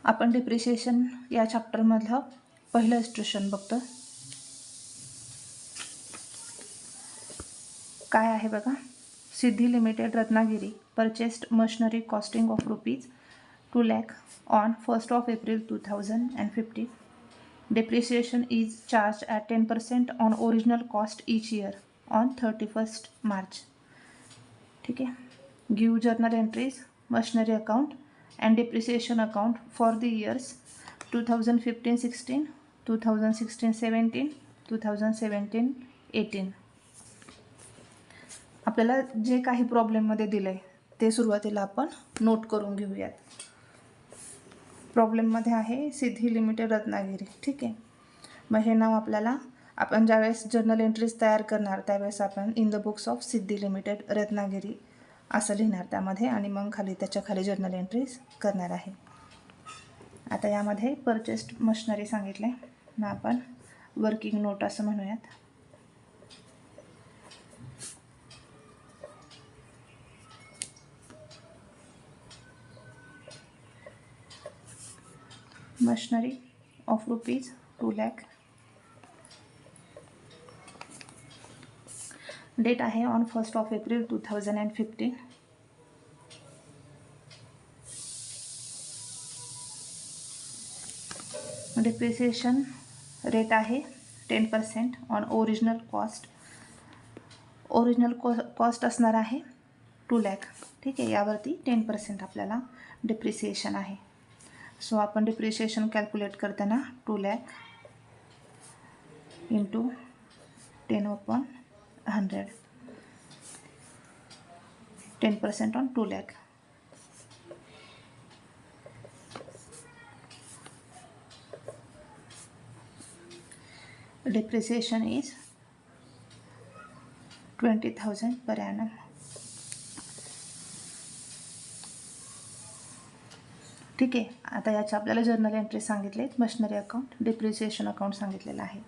आपण डिप्रिसिएशन या चॅप्टरमधलं पहिलं इन्स्ट्रक्शन बघतो. काय आहे बघा. Siddhi limited Ratnagiri purchased machinery costing of ₹2 lakh on 1st of April 2015. Depreciation is charged at 10% on original cost each year on 31st March. ठीक आहे. Give journal entries, machinery account and depreciation account for the years 2015-16, 2016-17, 2017-18. आपल्याला जे काही प्रॉब्लेममध्ये दिलं आहे ते सुरुवातीला आपण नोट करून घेऊयात. प्रॉब्लेममध्ये आहे सिद्धी लिमिटेड रत्नागिरी. ठीक आहे. मग हे नाव आपल्याला आपण ज्यावेळेस जर्नल एंट्रीज तयार करणार त्यावेळेस आपण in the books of Siddhi limited Ratnagiri असं लिहिणार त्यामध्ये, आणि मग त्याच्या खाली जर्नल एंट्रीज करणार आहे. आता यामध्ये परचेस्ड मशिनरी सांगितले, मग आपण वर्किंग नोट असं म्हणूयात. Machinery of ₹2 lakh. डेट आहे on 1st of April 2015. Depreciation rate आहे 10% on original cost. Original cost असणार आहे 2 lakh. ठीक आहे. यावरती 10% आपल्याला डिप्रिसिएशन आहे. सो आपण डिप्रिसिएशन कॅल्क्युलेट करताना 2 lakh into 10/100, 10% on 2 lakh. Depreciation is 20,000 per annum. ठीक आहे. आता याचे आपल्याला जर्नल एंट्री सांगितले आहेत. मशिनरी अकाउंट, डिप्रिसिएशन अकाउंट सांगितलेलं आहे.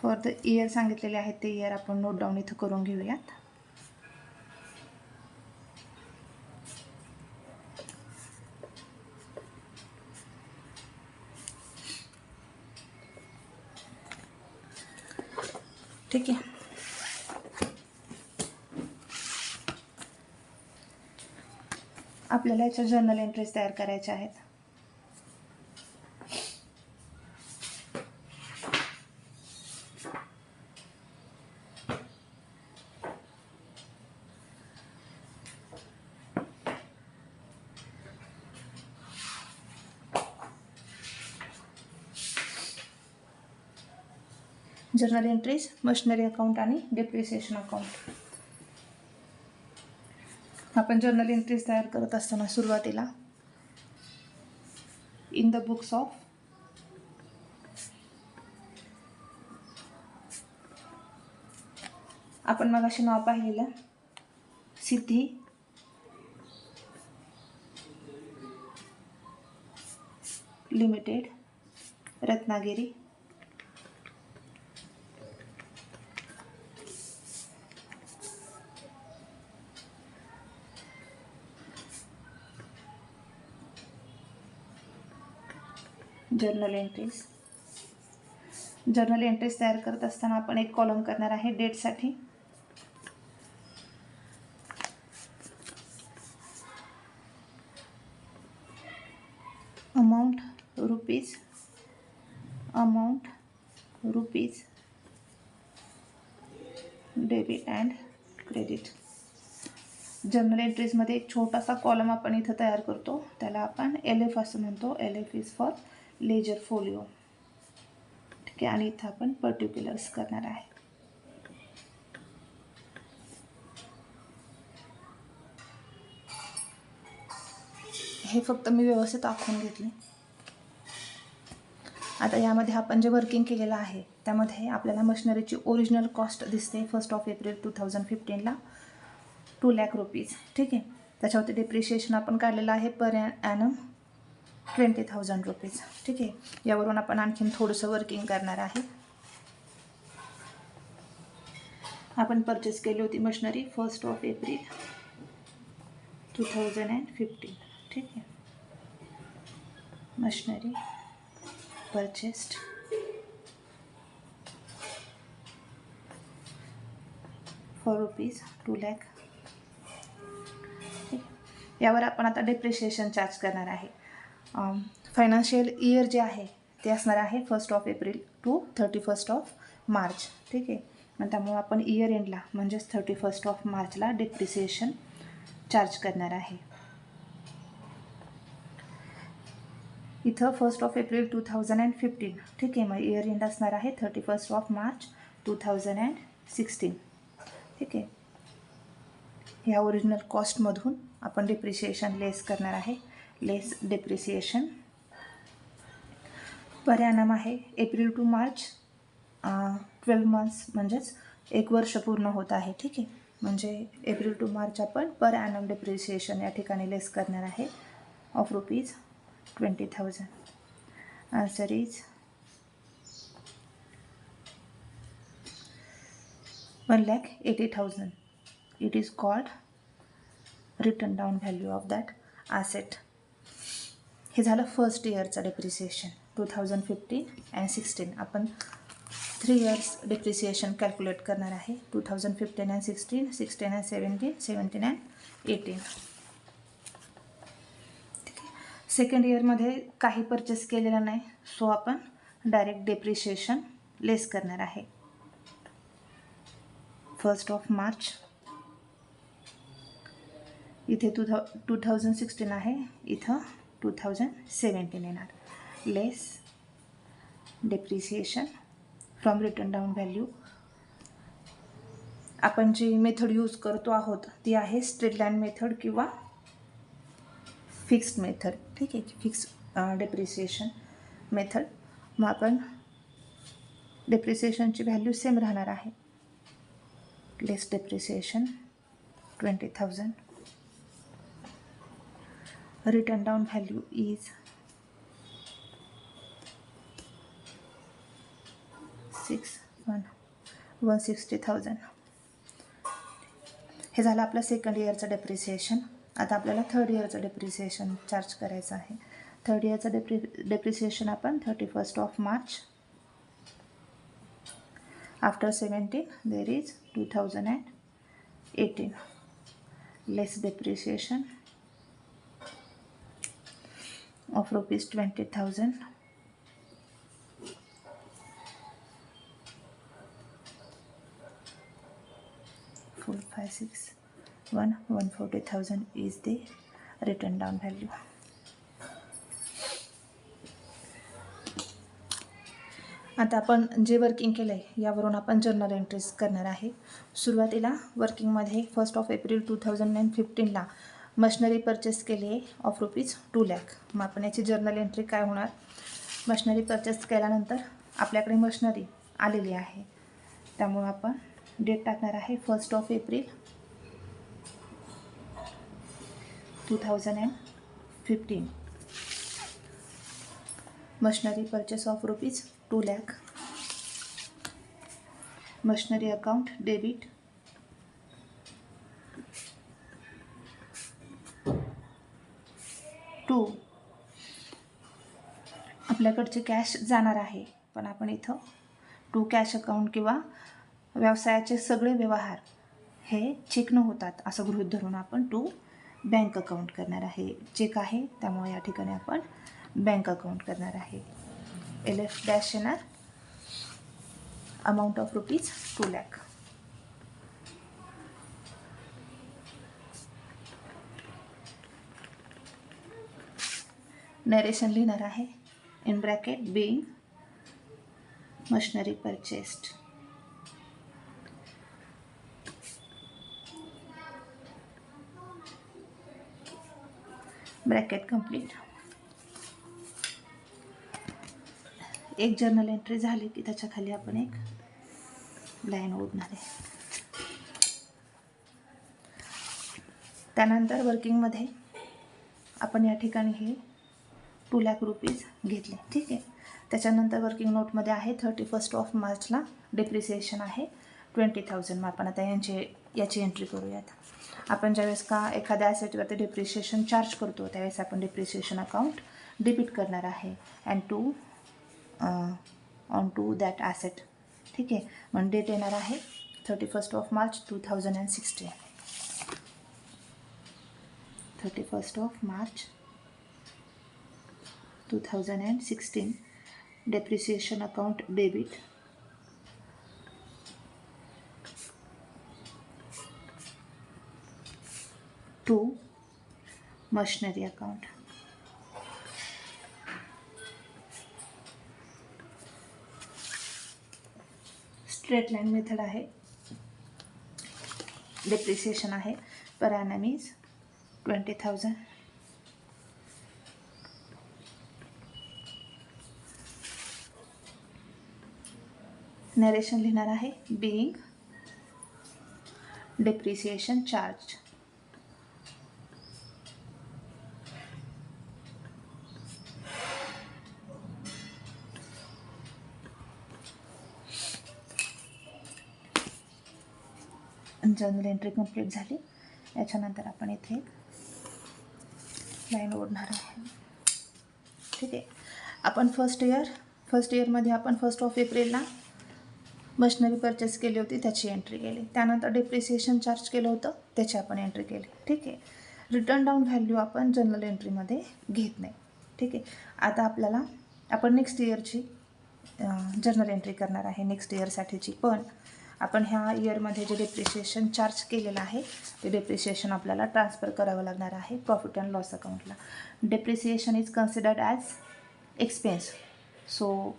फॉर द इयर सांगितलेले आहेत ते इयर आपण नोट डाऊन इथं करून घेऊयात. ठीक आहे. आपल्याला याच्या जर्नल एंट्रीज तयार करायच्या आहेत. जर्नल एंट्रीज, मशिनरी अकाउंट आणि डिप्रिसिएशन अकाउंट. आपण जर्नल एंट्रीज तयार करत असताना सुरुवातीला इन द बुक्स ऑफ आपण मगाशी नाव पाहिलेलं Siddhi limited Ratnagiri. Journal entries. Journal entries तयार करत असताना आपण एक कॉलम करणार आहे डेटसाठी. Amount rupees debit and credit. Journal एंट्रीजमध्ये एक छोटासा कॉलम आपण इथं तयार करतो, त्याला आपण LF असं म्हणतो. LF is for ledger folio. ठीक आहे. आणि इथं आपण पर्टिक्युलर्स करणार आहे. हे फक्त मी व्यवस्थित आखून घेतले. आता यामध्ये आपण जे वर्किंग केलेलं आहे त्यामध्ये आपल्याला मशिनरीची ओरिजिनल कॉस्ट दिसते 1st of April 2015ला ₹2 lakh. ठीक आहे. त्याच्यावरती डिप्रिशिएशन आपण काढलेलं आहे पर ॲनम ₹20,000. ठीक आहे. यावरून आपण आणखीन थोडंसं वर्किंग करणार आहे. आपण परचेस केली होती मशिनरी 1st of April 2015. ठीक आहे. Machinery purchased for rupees 2 lakh. यावर आपण आता डेप्रिशिएशन चार्ज करणार आहे. फायनान्शियल इयर जे आहे ते असणार आहे 1 एप्रिल टू 31 मार्च. ठीक आहे. मग त्यामुळे आपण इयर एंडला म्हणजेच 31 मार्चला डेप्रिसिएशन चार्ज करणार आहे. इथं 1 एप्रिल 2015. ठीक आहे. मग इयर एंड असणार आहे 31 मार्च 2016. ठीक आहे. ह्या ओरिजिनल कॉस्टमधून आपण डेप्रिसिएशन लेस करणार आहे. लेस डेप्रिसिएशन पर ॲनम आहे एप्रिल टू मार्च 12 मंथ्स म्हणजेच 1 वर्ष पूर्ण होत आहे. ठीक आहे. म्हणजे एप्रिल टू मार्च आपण पर ॲनम डेप्रिसिएशन या ठिकाणी लेस करणार आहे of rupees 20,000. Answer is 1,80,000. It is called written down value of that asset. हे झालं फर्स्ट इयरचं डेप्रिसिएशन 2015 अँड 16. आपण 3 years डेप्रिसिएशन कॅल्क्युलेट करणार आहे 2015 अँड 16, 16 अँड 17, 17 अँड 18. ठीक आहे. सेकंड इयरमध्ये काही परचेस केलेलं नाही, सो आपण डायरेक्ट डेप्रिसिएशन लेस करणार आहे 1 मार्च. इथे 2016 आहे, इथं 2017 येणार. Less depreciation from written down value. आपण जी मेथड यूज करतो आहोत ती आहे स्ट्रेट लाईन मेथड किंवा फिक्स्ड मेथड. ठीक आहे. Fix depreciation method. मग आपण डेप्रिसिएशनची व्हॅल्यू सेम राहणार आहे. Less depreciation 20,000. Written down value is 160,000. हे झालं आपलं सेकंड इयरचं डेप्रिसिएशन. आता आपल्याला थर्ड इयरचं डेप्रिसिएशन चार्ज करायचं आहे. थर्ड इयरचं डेप्रिसिएशन आपण 31 March. After 17 there is 2018. Less depreciation of rupees 20,000. Four, 5, 6, 140,000 is the written down value. आता आपण जे वर्किंग केलं आहे यावरून आपण जर्नल एंट्रीज करणार आहे. सुरुवातीला वर्किंगमध्ये 1 एप्रिल 2015ला मशिनरी परचेस केली आहे ऑफ रुपीज 2 लाख. मग आपण याची जर्नल एंट्री काय होणार? मशिनरी परचेस केल्यानंतर आपल्याकडे मशिनरी आलेली आहे, त्यामुळे आपण डेट टाकणार आहे 1 April 2015. Machinery purchase of rupees 2 lakh. Machinery account debit 2. आपल्याकडचे कॅश जाणार आहे, पण आपण इथं 2 कॅश अकाउंट किंवा व्यवसायाचे सगळे व्यवहार हे चेक न होतात असं गृहीत धरून आपण 2 बँक अकाउंट करणार आहे. चेक आहे त्यामुळे या ठिकाणी आपण बँक अकाउंट करणार आहे. LF डॅश येणार amount of rupees 2 lakh. Narration लिहिणार आहे in bracket being machinery purchased. Bracket complete. एक जर्नल एंट्री झाली की त्याच्या खाली आपण एक लाईन ओढणार आहे. त्यानंतर वर्किंगमध्ये आपण या ठिकाणी हे 2 लाख रुपीज घेतले. ठीक आहे. त्याच्यानंतर वर्किंग नोटमध्ये आहे 31 मार्चला डेप्रिसिएशन आहे 20,000. मग आपण आता याची एंट्री करूयात. आपण ज्यावेळेस का एखाद्या ॲसेटवरती डेप्रिसिएशन चार्ज करतो त्यावेळेस आपण डेप्रिसिएशन अकाउंट डेबिट करणार आहे and to on to that asset. ठीक आहे. मग डेट येणार आहे 31 March 2016. 31 March 2016 depreciation account debit to machinery account. Straight line method आहे. डेप्रिसिएशन आहे पर annum is 20,000. नरेशन लिहिणार आहे being depreciation charged. Journal entry complete झाली. याच्यानंतर आपण इथे लाईन ओढणार आहे. ठीक आहे. आपण फर्स्ट इयरमध्ये आपण 1 एप्रिलला मशिनरी परचेस केली होती त्याची एंट्री केली. त्यानंतर डेप्रिसिएशन चार्ज केलं होतं त्याची आपण एंट्री केली. ठीक आहे. रिटर्न डाऊन व्हॅल्यू आपण जर्नल एंट्रीमध्ये घेत नाही. ठीक आहे. आता आपण नेक्स्ट इयरची जर्नल एंट्री करणार आहे नेक्स्ट इयरसाठीची. पण आपण ह्या इयरमध्ये जे डेप्रिसिएशन चार्ज केलेलं आहे ते डेप्रिसिएशन आपल्याला ट्रान्सफर करावं लागणार आहे प्रॉफिट अँड लॉस अकाउंटला. Depreciation is considered as expense. So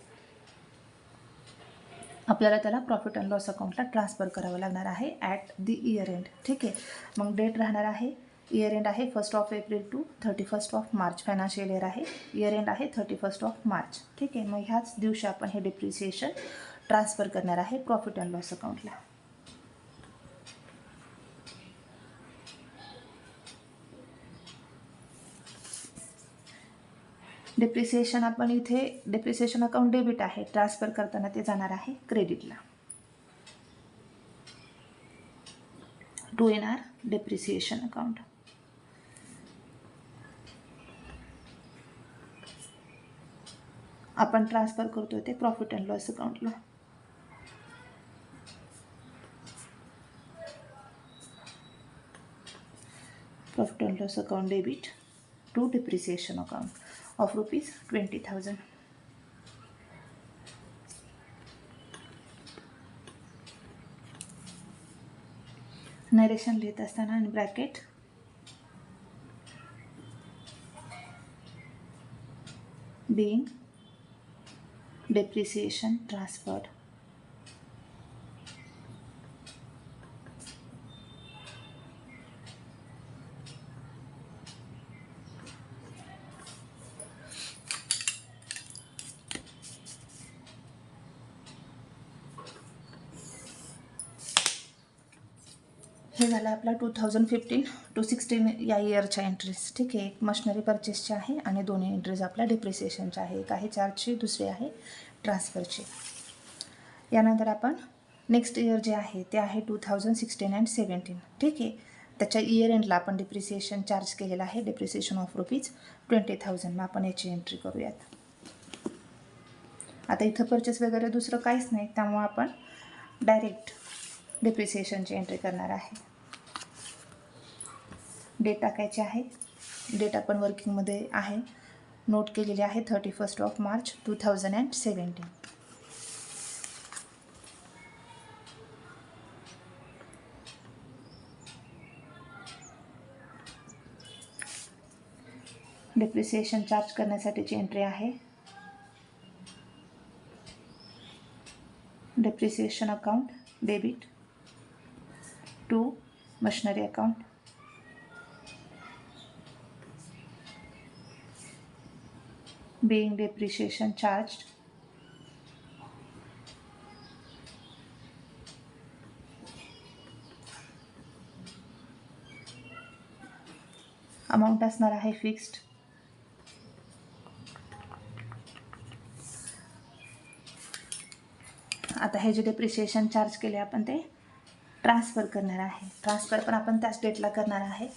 आपल्याला त्याला प्रॉफिट अँड लॉस अकाउंटला ट्रान्सफर करावं लागणार आहे ॲट दी इयर एंड. ठीक आहे. मग डेट राहणार आहे इयर एंड आहे 1 April to 31 March. Financial year आहे. इयर एंड आहे 31 मार्च. ठीक आहे. मग ह्याच दिवशी आपण हे डेप्रिसिएशन ट्रान्सफर करणार आहे प्रॉफिट अँड लॉस अकाउंटला. डेप्रिसिएशन आपण इथे डेप्रिसिएशन अकाउंट डेबिट आहे. ट्रान्सफर करताना ते जाणार आहे क्रेडिटला. टू इन आर डेप्रिसिएशन अकाउंट. आपण ट्रान्सफर करतोय ते प्रॉफिट अँड लॉस अकाउंटला. Profit and loss account debit to depreciation account of rupees 20,000. Narration लिहित असताना in bracket being depreciation transferred. हे झालं आपला 2015 to 16 या इयरच्या एंट्रीज. ठीक आहे. एक मशिनरी परचेसची आहे आणि दोन्ही एंट्रीज आपल्या डेप्रिसिएशनच्या आहे. एक आहे चार्जची दुसरी आहे ट्रान्सफरची. यानंतर आपण नेक्स्ट इयर जे आहे ते आहे 2016 and 17. ठीक आहे. त्याच्या इयर एंडला आपण डेप्रिसिएशन चार्ज केलेलं आहे डेप्रिसिएशन ऑफ रुपीज 20,000. मग आपण याची एंट्री करूयात. आता इथं परचेस वगैरे दुसरं काहीच नाही त्यामुळे आपण डायरेक्ट डेप्रिसिएशनची एंट्री करणार आहे. डेट टाकायची आहे. डेट आपण वर्किंगमध्ये आहे नोट केलेली आहे 31 मार्च 2017. डेप्रिसिएशन चार्ज करण्यासाठीची एंट्री आहे depreciation account debit to machinery account. being depreciation charged amount असणार आहे फिक्स्ड. आता हे जे डेप्रिसिएशन चार्ज केले आपण ते ट्रान्सफर करणार आहे. ट्रान्सफर पण आपण त्याच डेटला करणार आहे.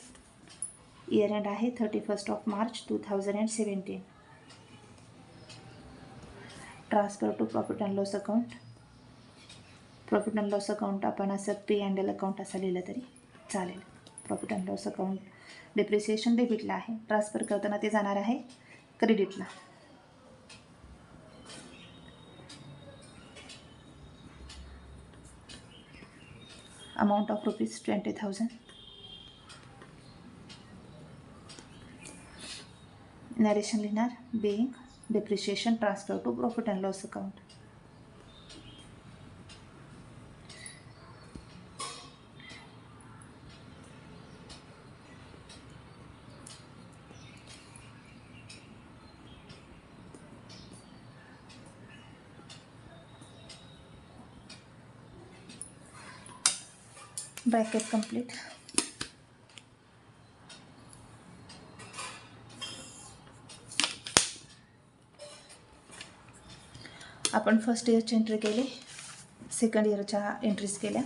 इयर एंड आहे 31 March 2017. Transfer to profit and loss account. Profit and loss account आपण असं पी अँड एल अकाउंट असं लिहिलं तरी चालेल. Profit and loss account depreciation डेबिटला आहे. ट्रान्सफर करताना ते जाणार आहे क्रेडिटला. Amount of ₹20,000. नरेशन लिहिणार being depreciation transfer to profit and loss account. Bracket complete. आपण फर्स्ट इयरची एंट्री केली, सेकंड इयरच्या एंट्रीज केल्या.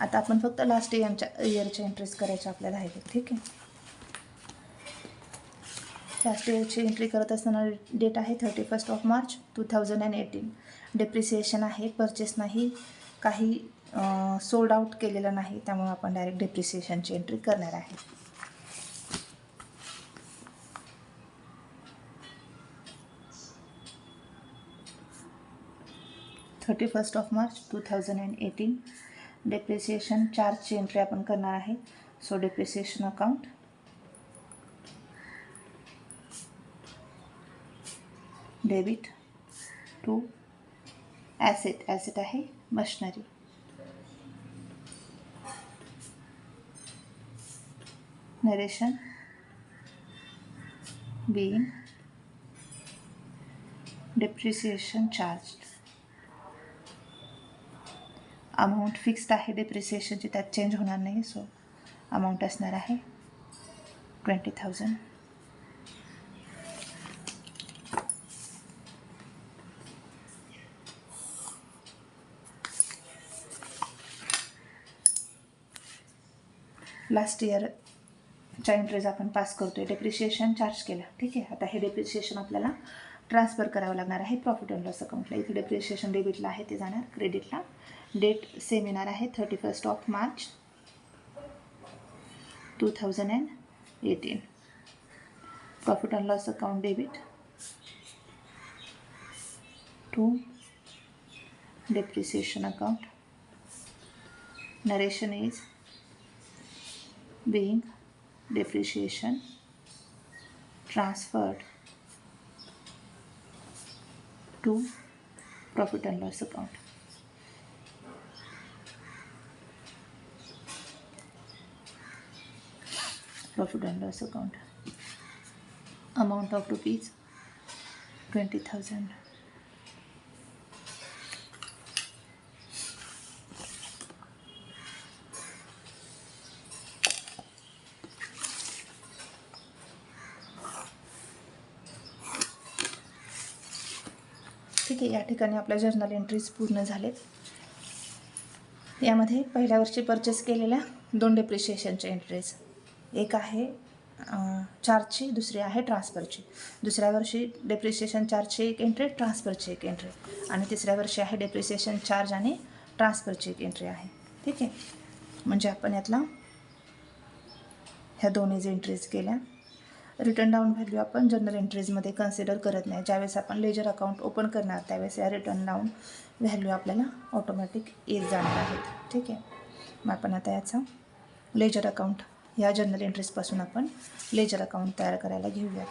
आता आपण फक्त लास्ट इयरच्या एंट्रीज करायच्या आपल्याला आहे. ठीक आहे. लास्ट इयरची एंट्री करत असताना डेट आहे 31 मार्च 2018. डेप्रिसिएशन आहे, परचेस नाही, काही सोल्ड आउट केलेलं नाही, त्यामुळे आपण डायरेक्ट डेप्रिसिएशनची एंट्री करणार आहे. मार्च 2018 डेप्रिसिएशन चार्जची एंट्री आपण करणार आहे. So depreciation account, debit to asset. Asset आहे machinery. Narration being depreciation charged. Amount fixed आहे डेप्रिसिएशनची, त्यात चेंज होणार नाही. सो अमाऊंट असणार आहे 20,000. लास्ट इयरच्या एंट्रीज आपण पास करतोय. डेप्रिसिएशन चार्ज केलं. ठीक आहे. आता हे डेप्रिसिएशन आपल्याला ट्रान्सफर करावं लागणार आहे प्रॉफिट अँड लॉस अकाउंटला. इथे डेप्रिसिएशन डेबिटला आहे, ते जाणार क्रेडिटला. डेट सेम येणार आहे 31 March 2018. Profit and loss account debit to depreciation account. Narration is being depreciation transferred to profit and loss account. Profit and loss account. Amount of ₹20,000. ठीक आहे. या ठिकाणी आपल्या जर्नल एंट्रीज पूर्ण झालेत. यामध्ये पहिल्या वर्षी परचेस केलेल्या 2 डेप्रिशिएशनच्या एंट्रीज, एक आहे चार्जची, दुसरी आहे ट्रान्सफरची. दुसऱ्या वर्षी डेप्रिसिएशन चार्जची एक एंट्री, ट्रान्सफरची एक एंट्री, आणि तिसऱ्या वर्षी आहे डेप्रिसिएशन चार्ज आणि ट्रान्सफरची एक एंट्री आहे. ठीक आहे. म्हणजे आपण यातला ह्या दोन्ही एंट्रीज केल्या. रिटर्न डाऊन व्हॅल्यू आपण जर्नल एंट्रीजमध्ये कन्सिडर करत नाही. ज्यावेळेस आपण लेजर अकाउंट ओपन करणार त्यावेळेस या रिटर्न डाऊन व्हॅल्यू आपल्याला ऑटोमॅटिक येत जाणार आहेत. ठीक आहे. मग आपण आता याचा लेजर अकाउंट, या जर्नल एंट्रीजपासून आपण लेजर अकाउंट तयार करायला घेऊया.